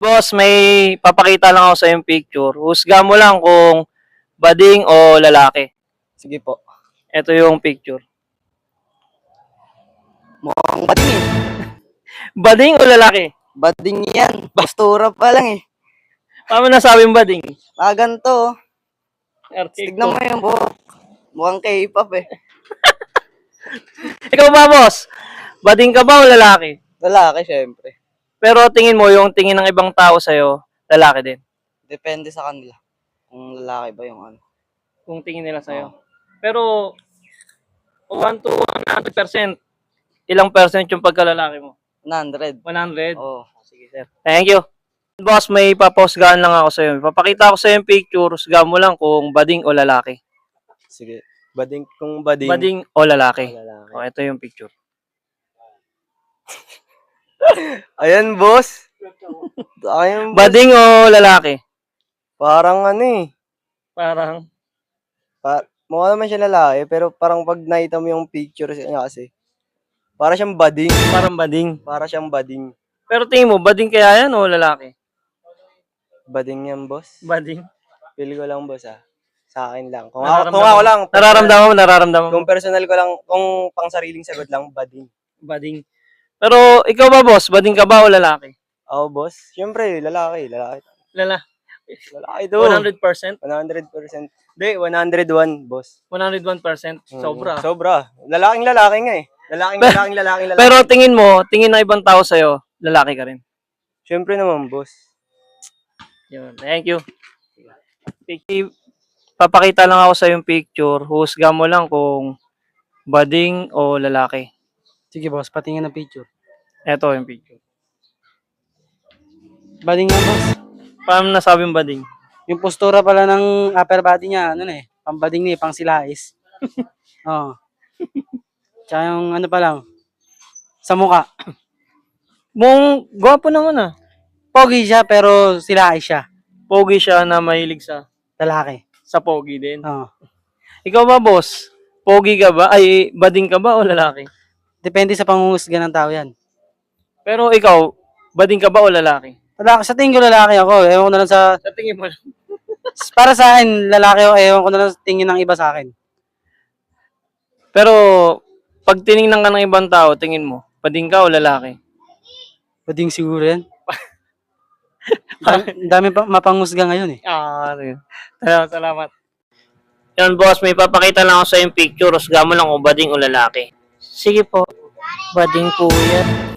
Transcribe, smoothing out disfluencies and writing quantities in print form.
Boss, may papakita lang ako sa yung picture. Husga mo lang kung bading o lalaki. Sige po. Ito yung picture. Mukhang bading eh. Bading o lalaki? Bading yan. Postura pa lang eh. Paano nasabing bading? Ganito. Artiko. Tignan mo yung buhok. Mukhang K-pop eh. Ikaw ba, boss? Bading ka ba o lalaki? Lalaki syempre. Pero tingin mo, yung tingin ng ibang tao sa'yo, lalaki din. Depende sa kanila. Kung lalaki ba yung ano. Kung tingin nila sa'yo. Pero, 1 to 100%, ilang percent yung pagkalalaki mo? 100. 100? Oo. Sige, sir. Thank you. Boss, may papahusgahan lang ako sa'yo. Papakita ko sa'yo yung picture, husgahan mo lang kung bading o lalaki. Sige. Bading, kung bading. Bading o lalaki. Lalaki. O, ito yung picture. Ayan, boss. Ayan, boss. Bading o lalaki? Parang ano eh. Parang, Mukha naman siya lalaki, pero parang pag nakita mo yung picture niya kasi, para siyang bading. parang bading. Para siyang bading. Pero tingin mo, bading kaya yan o lalaki? Bading yan, boss. Bading. Feel ko lang, boss ah. Sa akin lang. Kung Nararamdaman ako mo? lang. Nararamdaman mo. Kung personal ko lang, kung pang sariling sagot lang, bading. Bading. Pero, ikaw ba, boss? Bading ka ba o lalaki? Ako, boss. Siyempre, lalaki. Lalaki to. 100%? 100%. Hindi, 101, boss. 101%? Sobra. Sobra. Lalaking lalaki nga eh. Lalaking lalaki. Pero tingin mo, tingin ng ibang tao sa'yo, lalaki ka rin. Siyempre naman, boss. Yun. Thank you. Papakita lang ako sa yung picture. Husga mo lang kung bading o lalaki. Sige boss, patingin ng picture. Ito yung picture. Bading nga boss. Paano nasabing bading? Yung postura pala ng upper body niya, ano na eh, pambading na eh, pang silais. Oo. Tsaka yung ano pa lang, sa mukha. Gwapo naman ah. Pogi siya pero silais siya. Pogi siya na mahilig sa Lalaki. pogi din. Oo. Ikaw ba, boss? Pogi ka ba? Ay, bading ka ba o lalaki? Depende sa pangungusga ng tao yan. Pero ikaw, bading ka ba o lalaki? Lalaki, sa tingin ko lalaki ako. Ewan ko na lang sa... Sa tingin mo. Para sa akin, lalaki ako. Ewan ko na lang sa tingin ng iba sa akin. Pero, pag tinignan ka ng ibang tao, tingin mo, bading ka o lalaki? Bading siguro yan. Dami pa mapangusga ngayon eh. Salamat. Yan, boss, may papakita lang ako sa yung picture. Husga mo lang kung bading o lalaki. Sige po. Bading po yan.